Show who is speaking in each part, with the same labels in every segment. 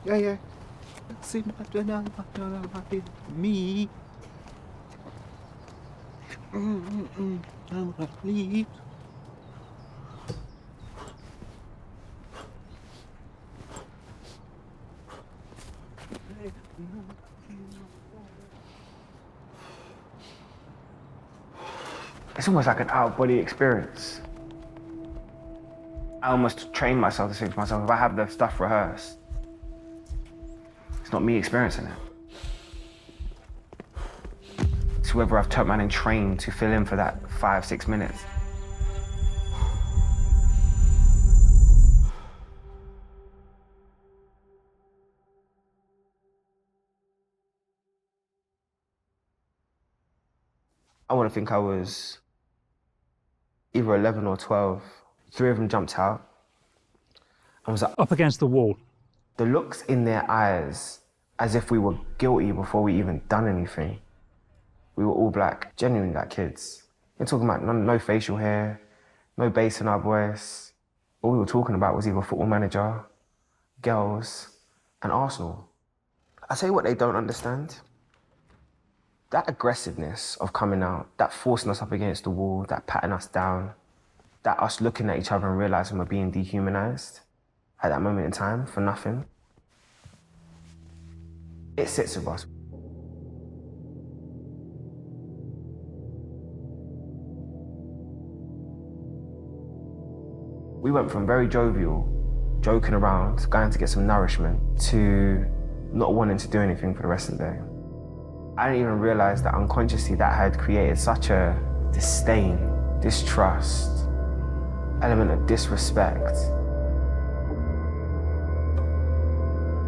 Speaker 1: Yeah. Me.
Speaker 2: It's almost like an out-of-body experience. I almost train myself to think to myself, if I have the stuff rehearsed, it's not me experiencing it. It's whoever I've turned man and trained to fill in for that 5-6 minutes. I want to think I was either 11 or 12. 3 of them jumped out. I was
Speaker 3: up against the wall.
Speaker 2: The looks in their eyes, as if we were guilty before we even done anything. We were all black, genuinely like kids. We're talking about no facial hair, no bass in our voice. All we were talking about was either Football Manager, girls, and Arsenal. I tell you what they don't understand. That aggressiveness of coming out, that forcing us up against the wall, that patting us down, that us looking at each other and realizing we're being dehumanized at that moment in time for nothing, it sits with us. We went from very jovial, joking around, going to get some nourishment, to not wanting to do anything for the rest of the day. I didn't even realize that unconsciously that had created such a disdain, distrust, element of disrespect.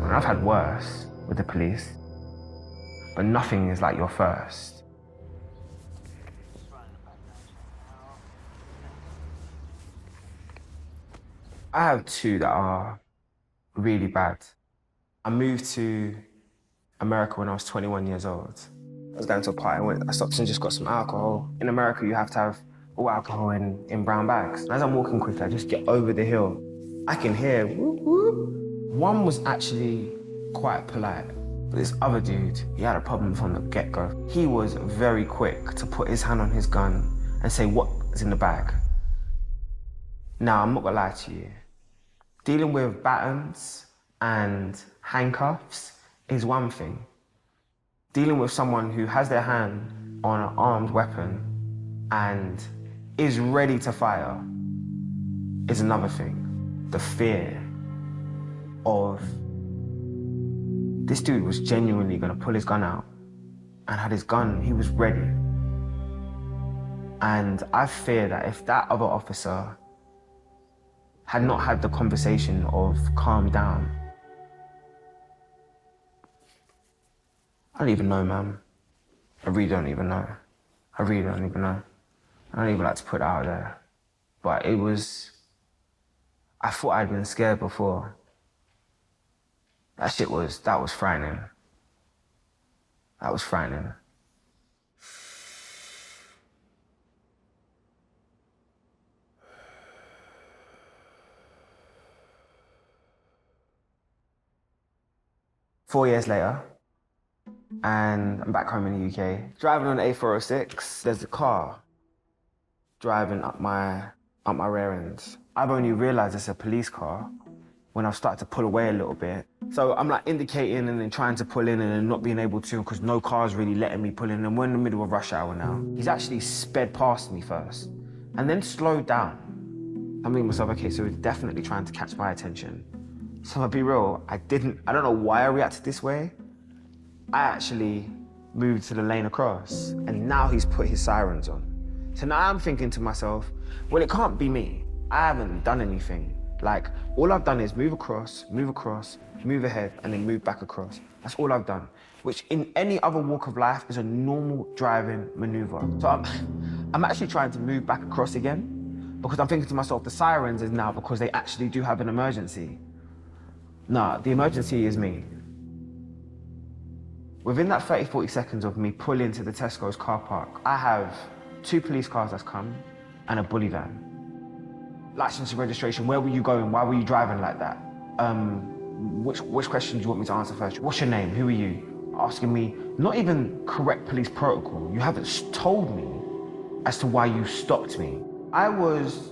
Speaker 2: And I've had worse with the police, but nothing is like your first. I have 2 that are really bad. I moved to America when I was 21 years old. I was going to a party, I stopped and just got some alcohol. In America, you have to have all alcohol in brown bags. And as I'm walking quickly, I just get over the hill. I can hear whoop, whoop. One was actually quite polite, but this other dude, he had a problem from the get-go. He was very quick to put his hand on his gun and say what's in the bag. Now, I'm not gonna lie to you. Dealing with batons and handcuffs is one thing. Dealing with someone who has their hand on an armed weapon and is ready to fire is another thing. The fear of this dude was genuinely gonna pull his gun out and had his gun, he was ready. And I fear that if that other officer had not had the conversation of calm down, I don't even know, man. I really don't even know. I really don't even know. I don't even like to put it out there. But it was, I thought I'd been scared before. That was frightening. That was frightening. Four years later, and I'm back home in the UK. Driving on the A406, there's a car driving up my rear end. I've only realized it's a police car when I've started to pull away a little bit. So I'm like indicating and then trying to pull in and then not being able to because no car's really letting me pull in, and we're in the middle of rush hour now. He's actually sped past me first and then slowed down. I'm thinking to myself, okay, so he's definitely trying to catch my attention. So I'll be real, I don't know why I reacted this way. I actually moved to the lane across and now he's put his sirens on. So now I'm thinking to myself, well, it can't be me. I haven't done anything. Like, all I've done is move across, move ahead, and then move back across. That's all I've done, which in any other walk of life is a normal driving maneuver. So I'm actually trying to move back across again because I'm thinking to myself, the sirens is now because they actually do have an emergency. Nah, the emergency is me. Within that 30, 40 seconds of me pulling to the Tesco's car park, I have 2 police cars that's come and a bully van. License and registration, where were you going? Why were you driving like that? Which question do you want me to answer first? What's your name? Who are you? Asking me, not even correct police protocol. You haven't told me as to why you stopped me. I was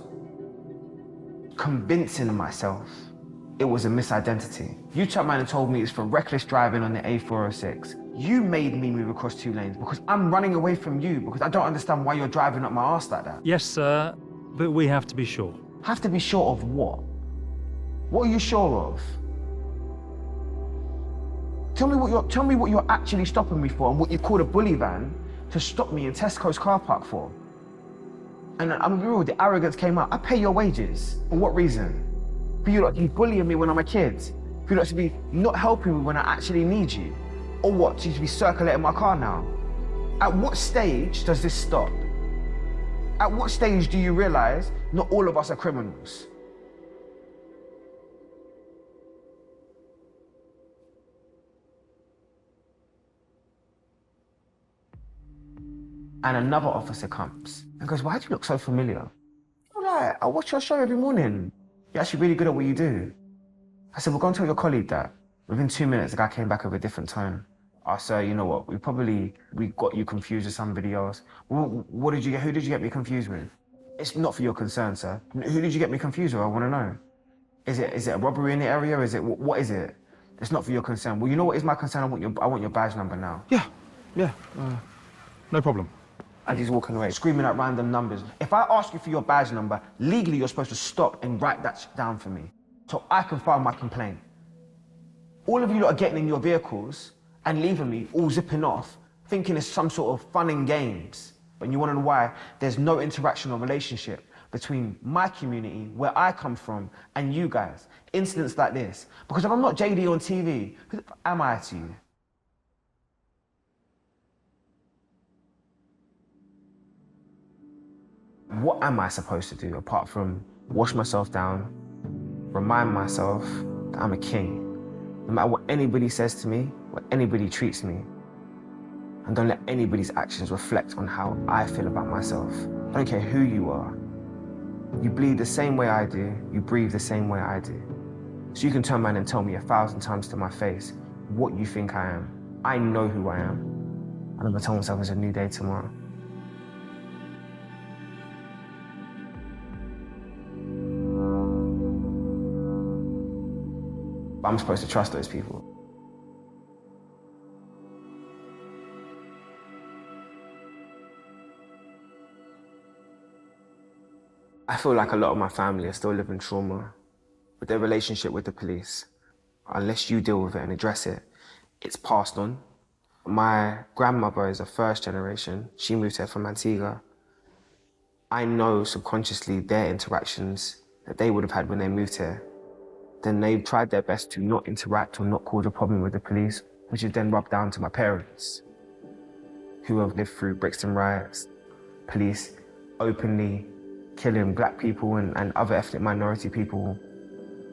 Speaker 2: convincing myself it was a misidentity. You turned around and told me it's for reckless driving on the A406. You made me move across 2 lanes because I'm running away from you because I don't understand why you're driving up my arse like that.
Speaker 3: Yes, sir, but we have to be sure.
Speaker 2: Have to be sure of what? What are you sure of? Tell me what you're actually stopping me for and what you called a bully van to stop me in Tesco's car park for. And I'm real, the arrogance came out. I pay your wages. For what reason? For you lot to be bullying me when I'm a kid? For you lot to be not helping me when I actually need you? Or what, to be circulating my car now? At what stage does this stop? At what stage do you realize not all of us are criminals? And another officer comes and goes, why do you look so familiar? I'm like, I watch your show every morning. You're actually really good at what you do. I said, well, go and tell your colleague that. Within 2 minutes, the guy came back with a different tone. I said, you know what, we got you confused with somebody else. Well, who did you get me confused with? It's not for your concern, sir. Who did you get me confused with? I want to know. Is it a robbery in the area? What is it? It's not for your concern. Well, you know what is my concern? I want your badge number now.
Speaker 4: Yeah, no problem.
Speaker 2: And he's walking away, screaming at random numbers. If I ask you for your badge number, legally you're supposed to stop and write that down for me so I can file my complaint. All of you lot are getting in your vehicles and leaving me all zipping off, thinking it's some sort of fun and games. But you want to know why? There's no interaction or relationship between my community, where I come from, and you guys. Incidents like this. Because if I'm not Jaydee on TV, who the f am I to you? What am I supposed to do apart from wash myself down, remind myself that I'm a king, no matter what anybody says to me, what anybody treats me, and don't let anybody's actions reflect on how I feel about myself. I don't care who you are. You bleed the same way I do, you breathe the same way I do. So you can turn around and tell me 1,000 times to my face what you think I am. I know who I am. And I'm gonna tell myself it's a new day tomorrow. But I'm supposed to trust those people. I feel like a lot of my family are still living trauma with their relationship with the police. Unless you deal with it and address it, it's passed on. My grandmother is a first generation. She moved here from Antigua. I know subconsciously their interactions that they would have had when they moved here. Then they've tried their best to not interact or not cause a problem with the police, which is then rubbed down to my parents, who have lived through Brixton riots, police openly killing black people and other ethnic minority people.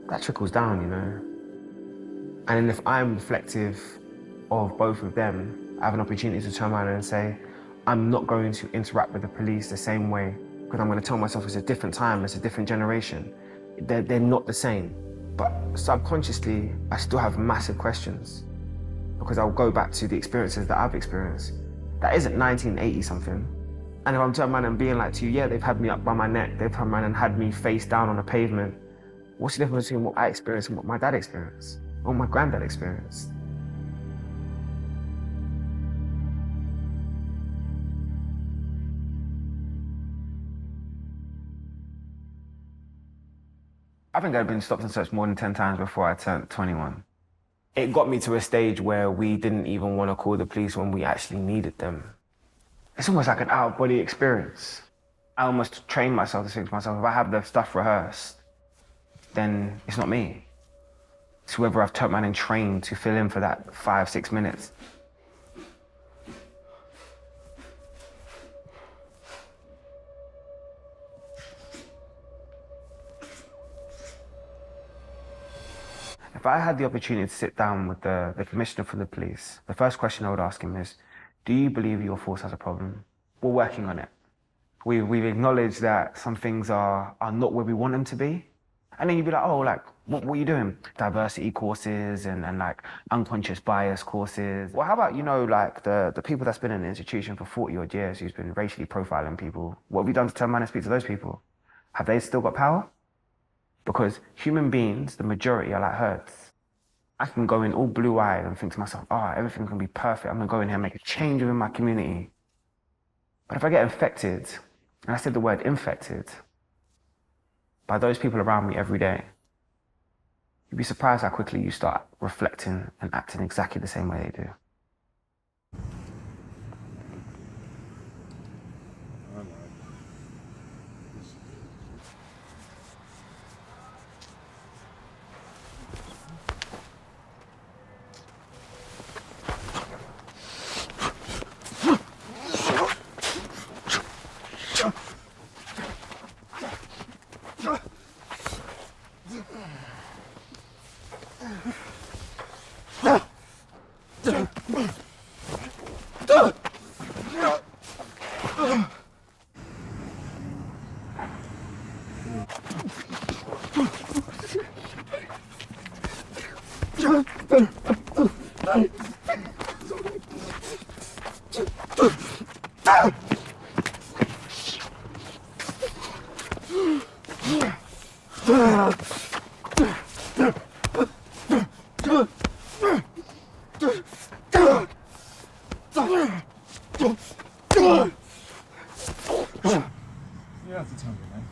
Speaker 2: That trickles down, you know. And then if I'm reflective of both of them, I have an opportunity to turn around and say, I'm not going to interact with the police the same way, because I'm going to tell myself it's a different time, it's a different generation. They're not the same. But subconsciously, I still have massive questions, because I'll go back to the experiences that I've experienced. That isn't 1980 something. And if I'm turning around and being like to you, yeah, they've had me up by my neck, they've come around and had me face down on a pavement. What's the difference between what I experienced and what my dad experienced, or my granddad experienced? I think I'd been stopped and searched more than 10 times before I turned 21. It got me to a stage where we didn't even want to call the police when we actually needed them. It's almost like an out-of-body experience. I almost trained myself to think to myself, if I have the stuff rehearsed, then it's not me. It's whoever I've turned around and trained to fill in for that 5-6 minutes. If I had the opportunity to sit down with the commissioner for the police, the first question I would ask him is, do you believe your force has a problem? We're working on it. We've acknowledged that some things are not where we want them to be. And then you'd be like, oh, like, what are you doing? Diversity courses and like unconscious bias courses. Well, how about, you know, like the people that's been in the institution for 40 odd years who's been racially profiling people? What have we done to turn around and speak to those people? Have they still got power? Because human beings, the majority are like herds. I can go in all blue-eyed and think to myself, oh, everything's gonna be perfect. I'm gonna go in here and make a change within my community. But if I get infected, and I said the word infected, by those people around me every day, you'd be surprised how quickly you start reflecting and acting exactly the same way they do.
Speaker 4: You have to tell me, man.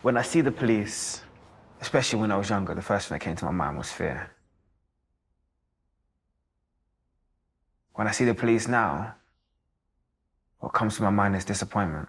Speaker 2: When I see the police, especially when I was younger, the first thing that came to my mind was fear. When I see the police now, what comes to my mind is disappointment.